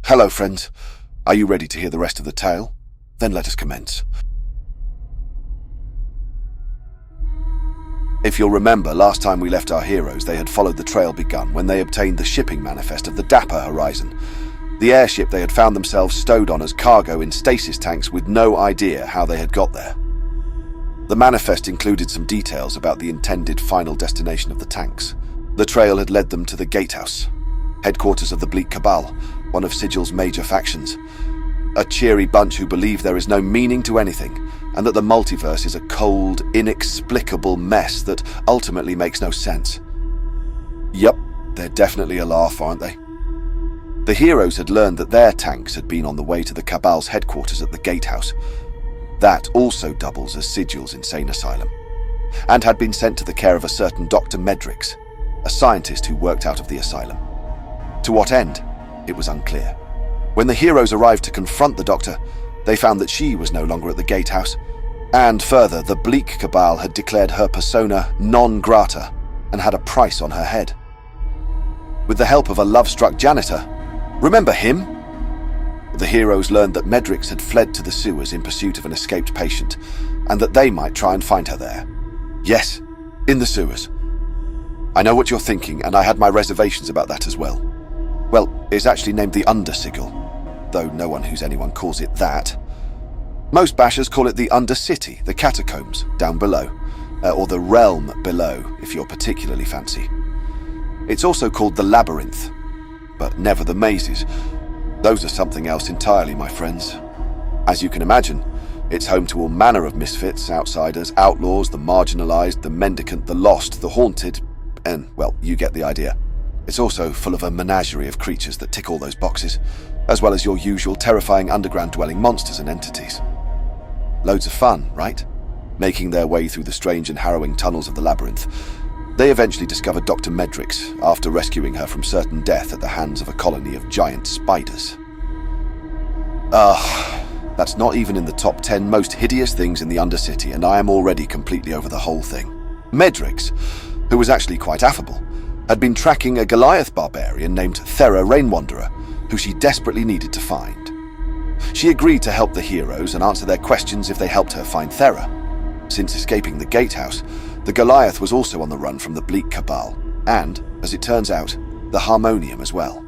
Hello, friends. Are you ready to hear the rest of the tale? Then let us commence. If you'll remember, last time we left our heroes, they had followed the trail begun when they obtained the shipping manifest of the Dapper Horizon, the airship they had found themselves stowed on as cargo in stasis tanks with no idea how they had got there. The manifest included some details about the intended final destination of the tanks. The trail had led them to the Gatehouse, headquarters of the Bleak Cabal, one of Sigil's major factions. A cheery bunch who believe there is no meaning to anything, and that the multiverse is a cold, inexplicable mess that ultimately makes no sense. Yup, they're definitely a laugh, aren't they? The heroes had learned that their tanks had been on the way to the Cabal's headquarters at the Gatehouse. That also doubles as Sigil's insane asylum, and had been sent to the care of a certain Dr. Medrix, a scientist who worked out of the asylum. To what end? It was unclear. When the heroes arrived to confront the Doctor, they found that she was no longer at the Gatehouse, and further, the Bleak Cabal had declared her persona non grata and had a price on her head. With the help of a love-struck janitor, remember him? The heroes learned that Medrix had fled to the sewers in pursuit of an escaped patient, and that they might try and find her there. Yes, in the sewers. I know what you're thinking, and I had my reservations about that as well. Well, it's actually named the Undersigil, though no one who's anyone calls it that. Most bashers call it the Undercity, the catacombs, down below, or the realm below, if you're particularly fancy. It's also called the Labyrinth, but never the mazes. Those are something else entirely, my friends. As you can imagine, it's home to all manner of misfits, outsiders, outlaws, the marginalized, the mendicant, the lost, the haunted, and, well, you get the idea. It's also full of a menagerie of creatures that tick all those boxes, as well as your usual terrifying underground-dwelling monsters and entities. Loads of fun, right? Making their way through the strange and harrowing tunnels of the labyrinth, they eventually discovered Dr. Medrix after rescuing her from certain death at the hands of a colony of giant spiders. That's not even in the top 10 most hideous things in the Undercity, and I am already completely over the whole thing. Medrix, who was actually quite affable, had been tracking a Goliath barbarian named Thera Rainwanderer, who she desperately needed to find. She agreed to help the heroes and answer their questions if they helped her find Thera. Since escaping the Gatehouse, the Goliath was also on the run from the Bleak Cabal, and, as it turns out, the Harmonium as well.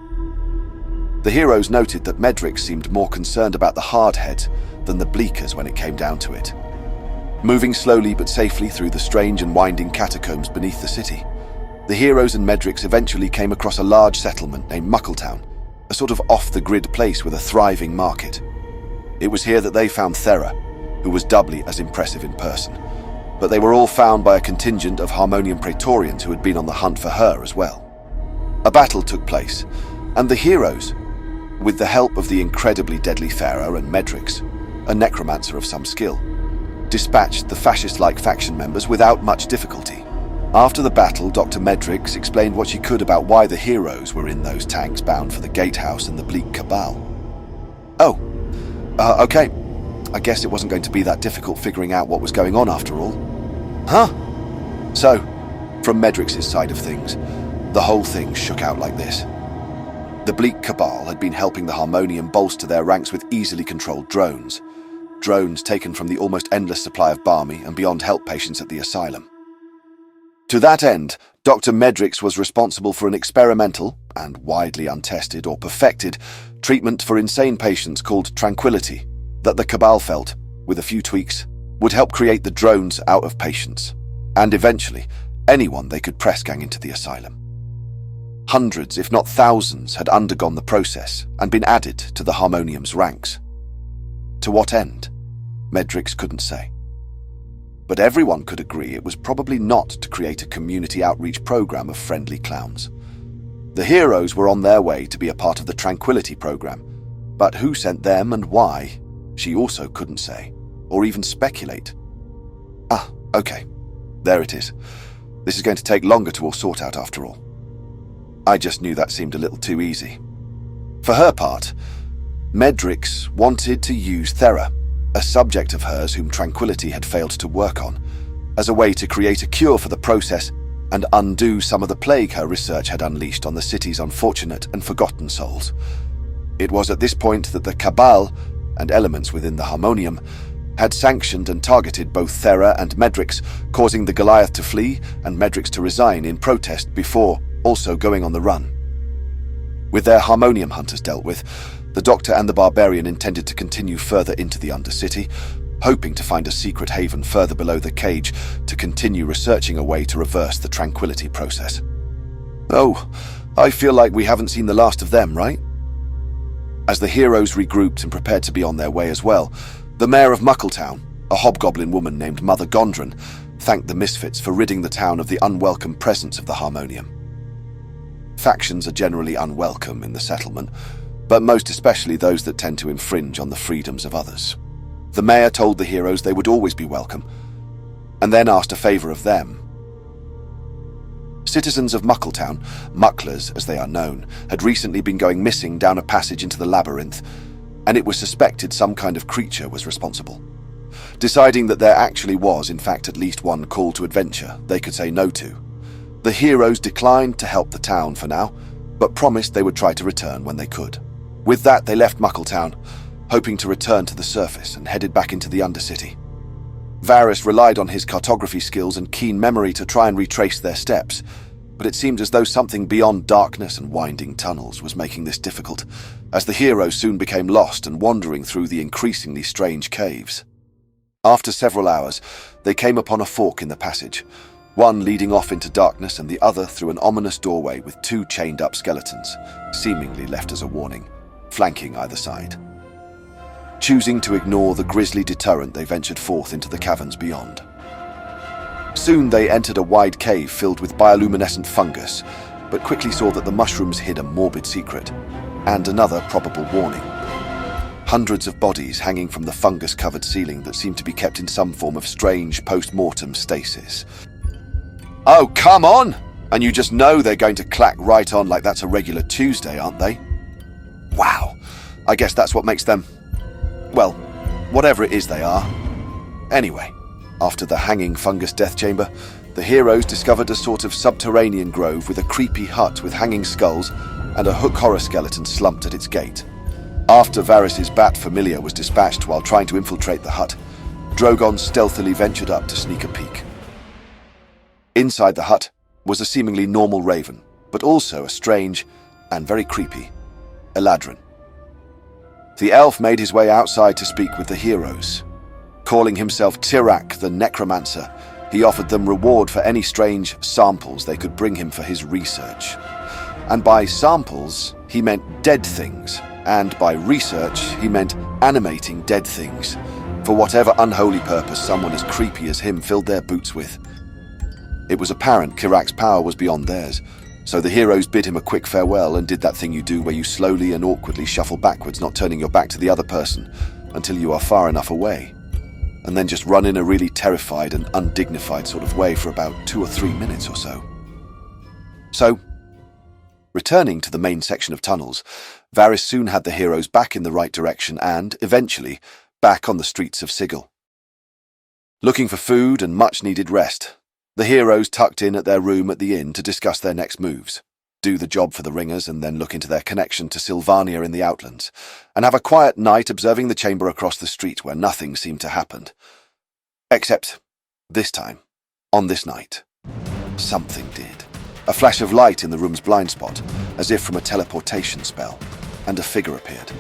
The heroes noted that Medrix seemed more concerned about the Hardheads than the Bleakers when it came down to it. Moving slowly but safely through the strange and winding catacombs beneath the city, the heroes and Medrix eventually came across a large settlement named Muckletown, a sort of off-the-grid place with a thriving market. It was here that they found Thera, who was doubly as impressive in person, but they were all found by a contingent of Harmonium Praetorians who had been on the hunt for her as well. A battle took place, and the heroes, with the help of the incredibly deadly Thera and Medrix, a necromancer of some skill, dispatched the fascist-like faction members without much difficulty. After the battle, Dr. Medrix explained what she could about why the heroes were in those tanks bound for the Gatehouse and the Bleak Cabal. Okay. I guess it wasn't going to be that difficult figuring out what was going on after all. Huh? So, from Medrix's side of things, the whole thing shook out like this. The Bleak Cabal had been helping the Harmonium bolster their ranks with easily controlled drones. Drones taken from the almost endless supply of balmy and beyond help patients at the asylum. To that end, Dr. Medrix was responsible for an experimental, and widely untested or perfected, treatment for insane patients called Tranquility, that the Cabal felt, with a few tweaks, would help create the drones out of patients, and eventually, anyone they could press gang into the asylum. Hundreds, if not thousands, had undergone the process and been added to the Harmonium's ranks. To what end? Medrix couldn't say. But everyone could agree it was probably not to create a community outreach program of friendly clowns. The heroes were on their way to be a part of the Tranquility program, but who sent them and why, she also couldn't say, or even speculate. Okay. There it is. This is going to take longer to all sort out after all. I just knew that seemed a little too easy. For her part, Medrix wanted to use Thera, a subject of hers whom Tranquility had failed to work on, as a way to create a cure for the process and undo some of the plague her research had unleashed on the city's unfortunate and forgotten souls. It was at this point that the Cabal, and elements within the Harmonium, had sanctioned and targeted both Thera and Medrix, causing the Goliath to flee and Medrix to resign in protest before also going on the run. With their Harmonium hunters dealt with, the Doctor and the Barbarian intended to continue further into the Undercity, hoping to find a secret haven further below the cage to continue researching a way to reverse the tranquility process. Oh, I feel like we haven't seen the last of them, right? As the heroes regrouped and prepared to be on their way as well, the mayor of Muckletown, a hobgoblin woman named Mother Gondran, thanked the Misfits for ridding the town of the unwelcome presence of the Harmonium. Factions are generally unwelcome in the settlement, but most especially those that tend to infringe on the freedoms of others. The mayor told the heroes they would always be welcome, and then asked a favor of them. Citizens of Muckletown, Mucklers as they are known, had recently been going missing down a passage into the labyrinth, and it was suspected some kind of creature was responsible. Deciding that there actually was, in fact, at least one call to adventure they could say no to, the heroes declined to help the town for now, but promised they would try to return when they could. With that, they left Muckletown, hoping to return to the surface, and headed back into the Undercity. Varys relied on his cartography skills and keen memory to try and retrace their steps, but it seemed as though something beyond darkness and winding tunnels was making this difficult, as the heroes soon became lost and wandering through the increasingly strange caves. After several hours, they came upon a fork in the passage, one leading off into darkness and the other through an ominous doorway with two chained-up skeletons, seemingly left as a warning, flanking either side. Choosing to ignore the grisly deterrent, they ventured forth into the caverns beyond. Soon they entered a wide cave filled with bioluminescent fungus, but quickly saw that the mushrooms hid a morbid secret, and another probable warning. Hundreds of bodies hanging from the fungus-covered ceiling that seemed to be kept in some form of strange post-mortem stasis. Oh, come on! And you just know they're going to clack right on like that's a regular Tuesday, aren't they? Wow, I guess that's what makes them, well, whatever it is they are. Anyway, after the hanging fungus death chamber, the heroes discovered a sort of subterranean grove with a creepy hut with hanging skulls and a hook horror skeleton slumped at its gate. After Varys' bat familiar was dispatched while trying to infiltrate the hut, Drogon stealthily ventured up to sneak a peek. Inside the hut was a seemingly normal raven, but also a strange and very creepy Eladrin. The elf made his way outside to speak with the heroes. Calling himself Tirak the Necromancer, he offered them reward for any strange samples they could bring him for his research. And by samples, he meant dead things, and by research, he meant animating dead things, for whatever unholy purpose someone as creepy as him filled their boots with. It was apparent Kirak's power was beyond theirs, so the heroes bid him a quick farewell and did that thing you do where you slowly and awkwardly shuffle backwards, not turning your back to the other person until you are far enough away, and then just run in a really terrified and undignified sort of way for about 2 or 3 minutes or so. So, returning to the main section of tunnels, Varys soon had the heroes back in the right direction and, eventually, back on the streets of Sigil. Looking for food and much-needed rest, the heroes tucked in at their room at the inn to discuss their next moves, do the job for the Ringers and then look into their connection to Sylvania in the Outlands, and have a quiet night observing the chamber across the street where nothing seemed to happen. Except, this time, on this night, something did. A flash of light in the room's blind spot, as if from a teleportation spell, and a figure appeared.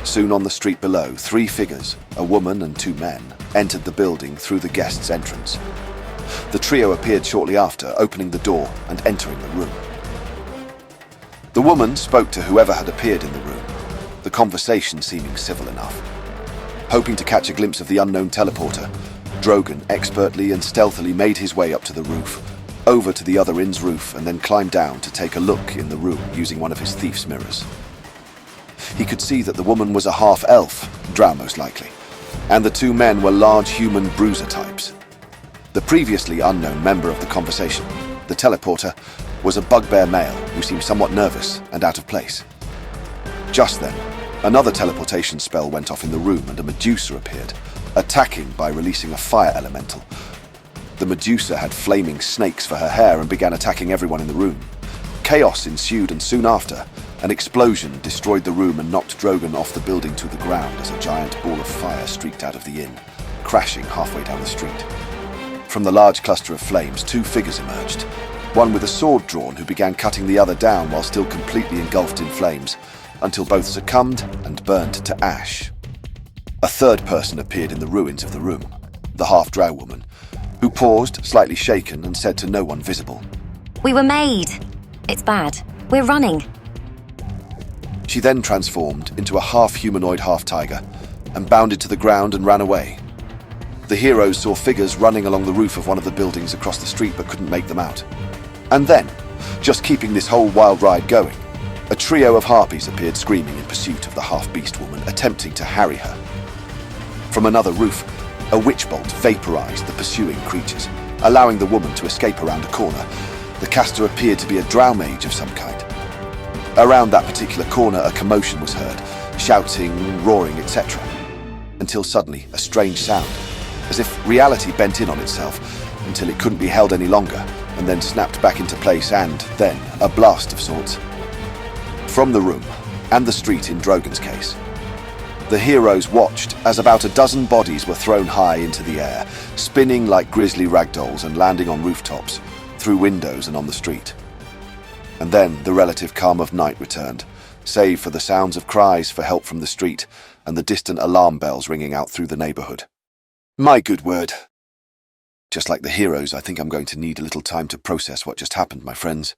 Soon on the street below, 3 figures, a woman and 2 men, entered the building through the guest's entrance. The trio appeared shortly after, opening the door and entering the room. The woman spoke to whoever had appeared in the room, the conversation seeming civil enough. Hoping to catch a glimpse of the unknown teleporter, Drogon expertly and stealthily made his way up to the roof, over to the other inn's roof, and then climbed down to take a look in the room using one of his thief's mirrors. He could see that the woman was a half-elf, drow most likely, and the 2 men were large human bruiser types. The previously unknown member of the conversation, the teleporter, was a bugbear male who seemed somewhat nervous and out of place. Just then, another teleportation spell went off in the room and a Medusa appeared, attacking by releasing a fire elemental. The Medusa had flaming snakes for her hair and began attacking everyone in the room. Chaos ensued, and soon after, An explosion destroyed the room and knocked Drogon off the building to the ground as a giant ball of fire streaked out of the inn, crashing halfway down the street. From the large cluster of flames, two figures emerged, one with a sword drawn who began cutting the other down while still completely engulfed in flames, until both succumbed and burned to ash. A third person appeared in the ruins of the room, the half-drow woman, who paused, slightly shaken, and said to no one visible, "We were made. It's bad. We're running." She then transformed into a half-humanoid, half-tiger, and bounded to the ground and ran away. The heroes saw figures running along the roof of one of the buildings across the street but couldn't make them out. And then, just keeping this whole wild ride going, a trio of harpies appeared screaming in pursuit of the half-beast woman, attempting to harry her. From another roof, a witch bolt vaporized the pursuing creatures, allowing the woman to escape around a corner. The caster appeared to be a drow mage of some kind. Around that particular corner, a commotion was heard, shouting, roaring, etc. Until suddenly, a strange sound, as if reality bent in on itself until it couldn't be held any longer, and then snapped back into place, and then a blast of sorts. From the room, and the street in Drogon's case, the heroes watched as about a dozen bodies were thrown high into the air, spinning like grisly ragdolls and landing on rooftops, through windows and on the street. And then the relative calm of night returned, save for the sounds of cries for help from the street and the distant alarm bells ringing out through the neighborhood. My good word. Just like the heroes, I think I'm going to need a little time to process what just happened, my friends.